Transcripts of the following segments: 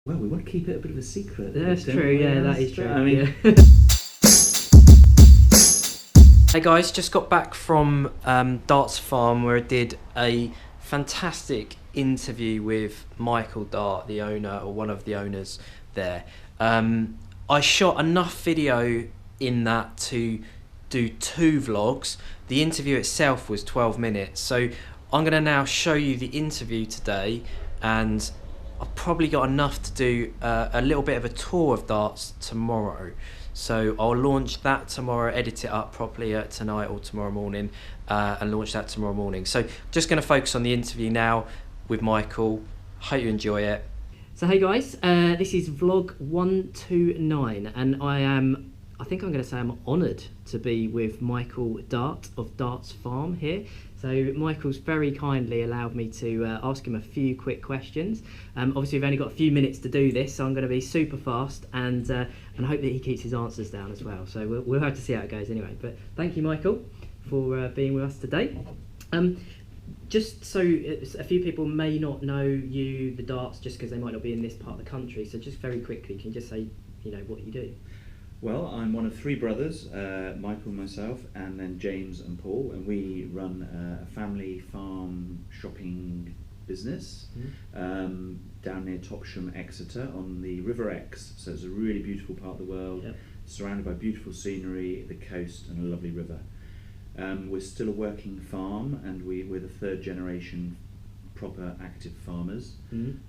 Well, we want to keep it a bit of a secret. That's true, yeah, that is true. I mean, Hey guys, just got back from Dart's Farm where I did a fantastic interview with Michael Dart, the owner or one of the owners there. I shot enough video in that to do 2 vlogs. The interview itself was 12 minutes, so I'm going to now show you the interview today, and I've probably got enough to do a little bit of a tour of Darts tomorrow. So I'll launch that tomorrow, edit it up properly tonight or tomorrow morning, and launch that tomorrow morning. So just going to focus on the interview now with Michael. Hope you enjoy it. So hey guys, this is vlog 129, and I think I'm going to say I'm honoured to be with Michael Dart of Dart's Farm here. So Michael's very kindly allowed me to ask him a few quick questions. Obviously we've only got a few minutes to do this, so I'm going to be super fast and hope that he keeps his answers down as well. So we'll have to see how it goes anyway. But thank you, Michael, for being with us today. Just so a few people may not know you, the Darts, just because they might not be in this part of the country. So just very quickly, can you just say, what you do? well, I'm one of 3 brothers, Michael, myself, and then James and Paul, and we run a family farm shopping business down near Topsham, Exeter, on the River Exe. So it's a really beautiful part of the world, Yep. surrounded by beautiful scenery, the coast, and a lovely river. We're still a working farm, and we're the 3rd generation proper active farmers,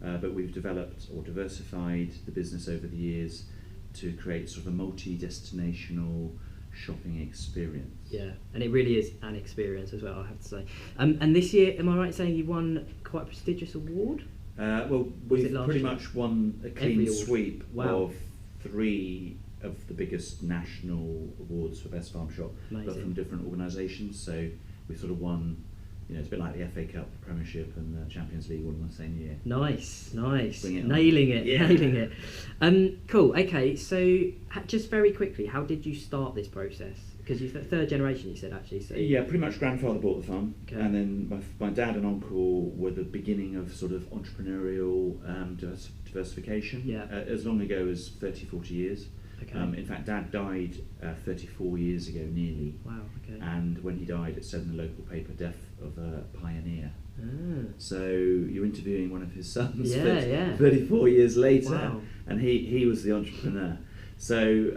but we've developed or diversified the business over the years to create sort of a multi-destinational shopping experience. Yeah, and it really is an experience as well, I have to say. And this year, am I right in saying you won quite a prestigious award? Well, we've pretty much won a clean sweep of 3 of the biggest national awards for Best Farm Shop, but from different organisations. So we sort of won, it's a bit like the FA Cup, Premiership and the Champions League all in the same year. Nice. Nailing it. Cool, okay, so just very quickly, how did you start this process? Because you're 3rd generation, you said, actually. So. Yeah, pretty much grandfather bought the farm, okay. And then my dad and uncle were the beginning of sort of entrepreneurial diversification, as long ago as 30, 40 years. Okay. In fact, Dad died 34 years ago, nearly. Wow, okay. And when he died, it said in the local paper, death of a pioneer. Ah. So you're interviewing one of his sons 34 years later, wow. And he was the entrepreneur. So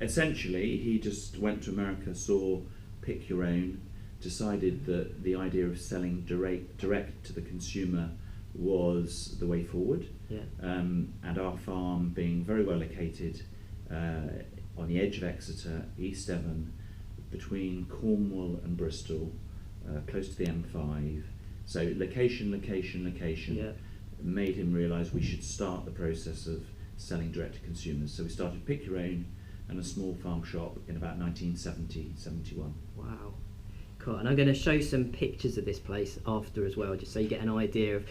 essentially, he just went to America, saw Pick Your Own, decided that the idea of selling direct to the consumer was the way forward. Yeah. And our farm being very well located on the edge of Exeter, East Devon, between Cornwall and Bristol, close to the M5. So location made him realise we should start the process of selling direct to consumers. So we started Pick Your Own and a small farm shop in about 1970-71. Wow. Cool. And I'm going to show some pictures of this place after as well, just so you get an idea of.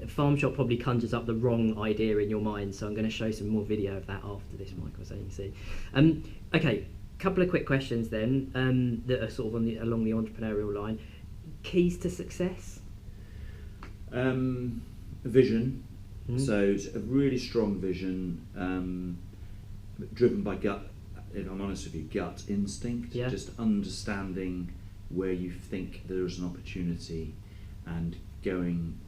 Farm shop probably conjures up the wrong idea in your mind, so I'm going to show some more video of that after this, Michael, so you can see. Okay, couple of quick questions then that are sort of along the entrepreneurial line. Keys to success? Vision. So it's a really strong vision, driven by gut, if I'm honest with you, gut instinct, just understanding where you think there is an opportunity and going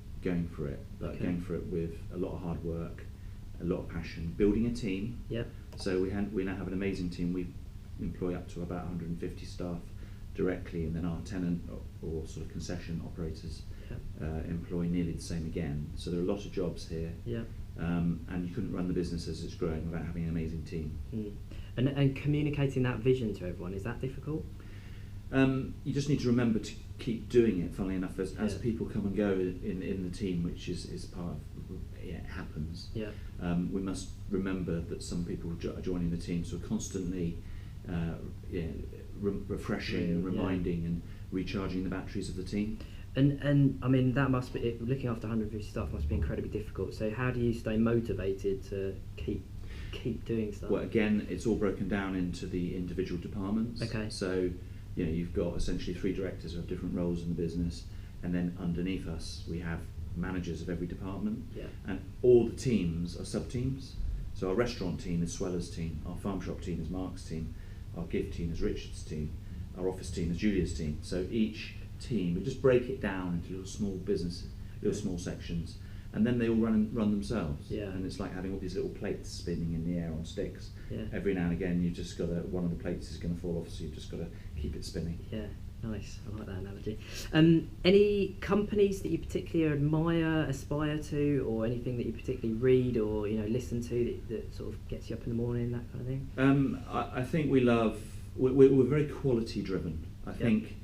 for it, but going for it with a lot of hard work, a lot of passion, building a team. So we now have an amazing team. We employ up to about 150 staff directly, and then our tenant or sort of concession operators employ nearly the same again. So there are a lot of jobs here, and you couldn't run the business as it's growing without having an amazing team. And communicating that vision to everyone, is that difficult? You just need to remember to keep doing it, funnily enough, as people come and go in the team, which is part of it happens. We must remember that some people are joining the team, so constantly refreshing, reminding and recharging the batteries of the team. And I mean, that must be, looking after 150 staff must be incredibly difficult. So how do you stay motivated to keep doing stuff? Well, again, it's all broken down into the individual departments. Okay. So you've got essentially 3 directors who have different roles in the business, and then underneath us we have managers of every department, Yeah. and all the teams are sub-teams. So our restaurant team is Sweller's team, our farm shop team is Mark's team, our gift team is Richard's team, our office team is Julia's team. So each team, we just break it down into little small businesses, little small sections, and then they all run themselves. Yeah. And it's like having all these little plates spinning in the air on sticks. Yeah. Every now and again, you've just got to, one of the plates is going to fall off, so you've just got to keep it spinning. Yeah, nice. I like that analogy. Any companies that you particularly admire, aspire to, or anything that you particularly read or listen to that sort of gets you up in the morning, that kind of thing? I think we're very quality driven. I think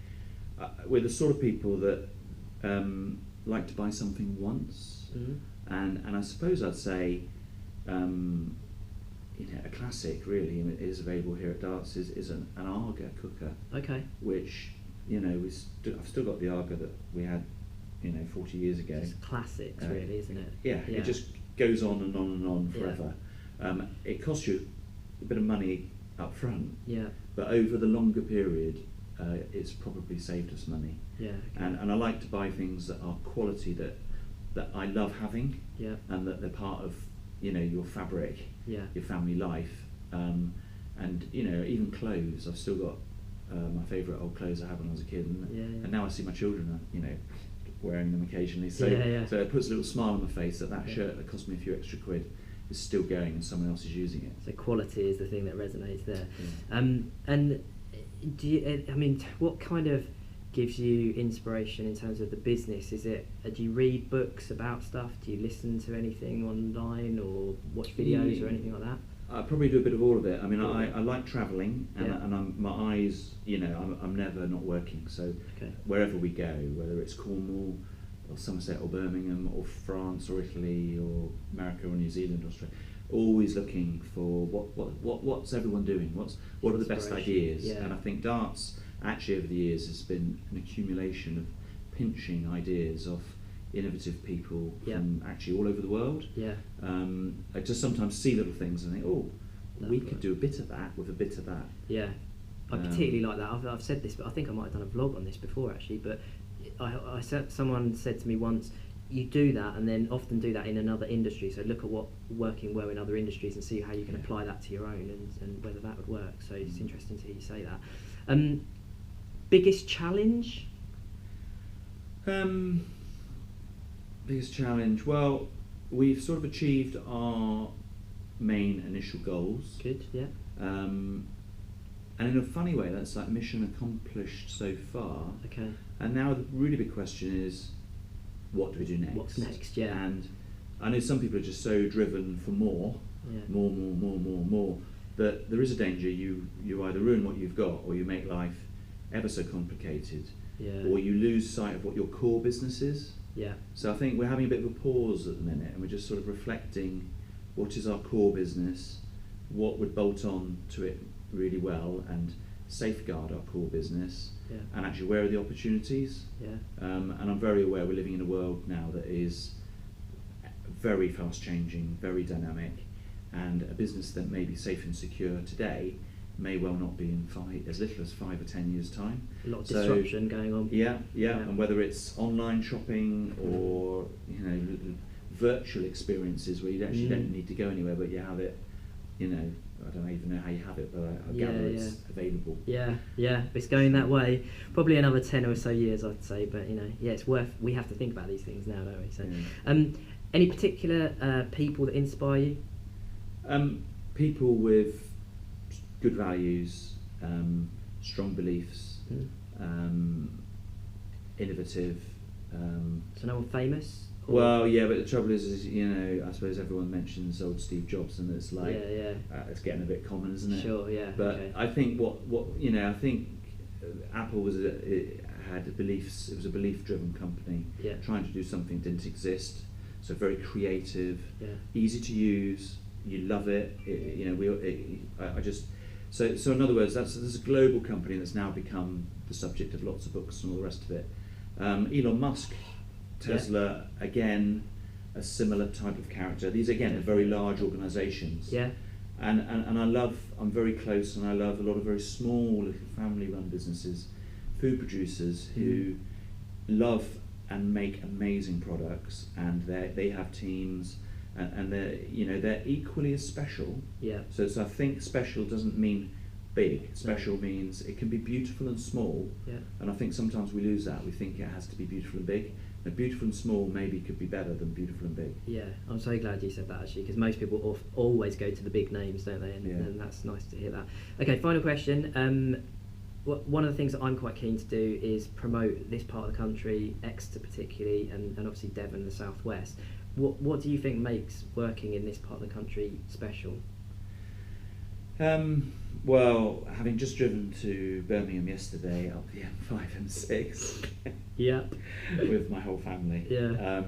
we're the sort of people that like to buy something once. Mm-hmm. And I suppose I'd say a classic really is available here at Darts is an Arga cooker. Okay. Which I've still got the Arga that we had 40 years ago. It's classics really, isn't it? Yeah, it just goes on and on and on forever. Yeah. It costs you a bit of money up front. Yeah. But over the longer period, it's probably saved us money. Yeah. Okay. And I like to buy things that are quality that I love having. Yeah. And that they're part of your fabric. Yeah. Your family life. And even clothes. I've still got my favourite old clothes I had when I was a kid, and now I see my children wearing them occasionally. So so it puts a little smile on my face that shirt that cost me a few extra quid is still going and someone else is using it. So quality is the thing that resonates there. Yeah. And do you, what kind of gives you inspiration in terms of the business? Is it, do you read books about stuff? Do you listen to anything online or watch videos or anything like that? I probably do a bit of all of it. I mean, I like travelling, and my eyes, I'm never not working. So wherever we go, whether it's Cornwall or Somerset or Birmingham or France or Italy or America or New Zealand or Australia, always looking for what's everyone doing? What are the best ideas? Yeah. And I think Darts actually over the years has been an accumulation of pinching ideas of innovative people from actually all over the world. Yeah. I just sometimes see little things and think, we could do a bit of that with a bit of that. Yeah. I particularly like that. I've said this, but I think I might have done a vlog on this before actually, but someone said to me once, you do that and then often do that in another industry, so look at what working well in other industries and see how you can apply that to your own and whether that would work. So it's interesting to hear you say that. Biggest challenge? Biggest challenge? Well, we've sort of achieved our main initial goals. Good, yeah. And in a funny way, that's like mission accomplished so far. Okay. And now the really big question is, what do we do next? What's next, yeah. And I know some people are just so driven for more, more, that there is a danger you either ruin what you've got or you make life ever so complicated, or you lose sight of what your core business is. Yeah. So I think we're having a bit of a pause at the minute and we're just sort of reflecting what is our core business, what would bolt on to it really well and safeguard our core business, and actually where are the opportunities. And I'm very aware we're living in a world now that is very fast changing, very dynamic, and a business that may be safe and secure today may well not be in as little as 5 or 10 years time. A lot of disruption going on. Yeah, and whether it's online shopping or virtual experiences where you actually don't need to go anywhere, but you have it. I don't even know how you have it, but I gather it's available. Yeah, it's going that way. Probably another 10 or so years, I'd say. But it's worth. We have to think about these things now, don't we? So, any particular people that inspire you? People with good values, strong beliefs, innovative. So no one famous? Well, yeah, but the trouble is I suppose everyone mentions old Steve Jobs, and it's like it's getting a bit common, isn't it? Sure, yeah. But I think I think Apple had beliefs. It was a belief-driven company, trying to do something that didn't exist. So very creative, easy to use. You love it. So in other words, there's a global company that's now become the subject of lots of books and all the rest of it. Elon Musk. Tesla, again, a similar type of character. These, again, are very large organisations. Yeah. And I'm very close, and I love a lot of very small little family-run businesses, food producers who love and make amazing products, and they have teams, and they're equally as special. Yeah. So I think special doesn't mean big. Special means it can be beautiful and small. Yeah. And I think sometimes we lose that. We think it has to be beautiful and big. Now, beautiful and small maybe could be better than beautiful and big. Yeah, I'm so glad you said that, actually, because most people always go to the big names, don't they? And that's nice to hear that. Okay, final question. One of the things that I'm quite keen to do is promote this part of the country, Exeter particularly, and obviously Devon, the southwest. What do you think makes working in this part of the country special? Well, having just driven to Birmingham yesterday up the M5, M6, Yep, with my whole family, yeah,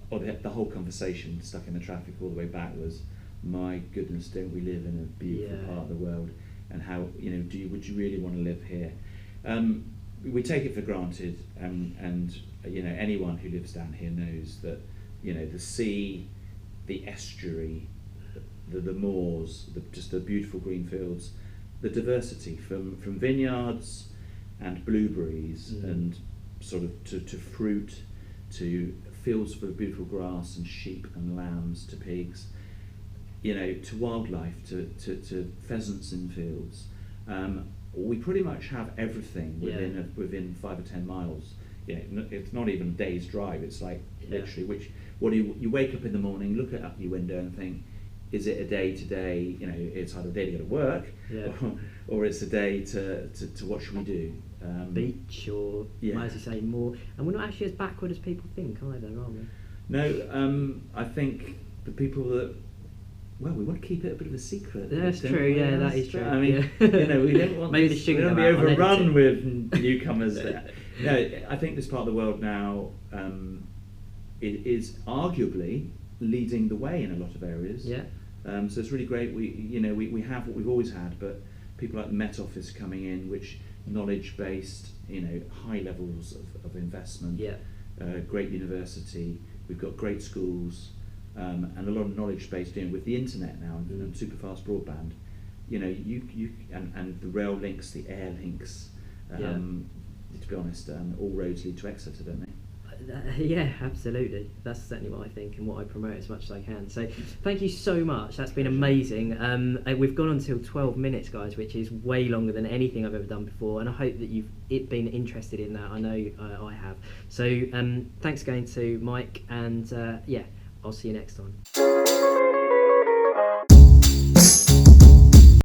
the whole conversation stuck in the traffic all the way back was, my goodness, don't we live in a beautiful part of the world, and how, would you really want to live here? We take it for granted, and anyone who lives down here knows that the sea, the estuary, the moors, just the beautiful green fields, the diversity from vineyards and blueberries and sort of to fruit, to fields full of beautiful grass and sheep and lambs, to pigs, to wildlife, to pheasants in fields. We pretty much have everything within 5 or 10 miles. It's not even a day's drive. It's like literally, you wake up in the morning, look out your window and think, is it a day today? It's either a day to go to work, or it's a day to what should we do? Beach, or as you say, more. And we're not actually as backward as people think either, are we? No, I think the people that, we want to keep it a bit of a secret. That's true. Yeah, that is true. I mean, we don't want maybe we don't want to be overrun with newcomers there. No, I think this part of the world now it is arguably leading the way in a lot of areas. Yeah. So it's really great. We have what we've always had, but people like the Met Office coming in, which knowledge-based, high levels of investment. Yeah. Great university. We've got great schools, and a lot of knowledge-based. With the internet now and super fast broadband, and the rail links, the air links. To be honest, all roads lead to Exeter, don't they? Yeah, absolutely. That's certainly what I think and what I promote as much as I can. So thank you so much. That's been amazing. We've gone until 12 minutes, guys, which is way longer than anything I've ever done before, and I hope that you've been interested in that. I know I have. So thanks again to Mike, and I'll see you next time.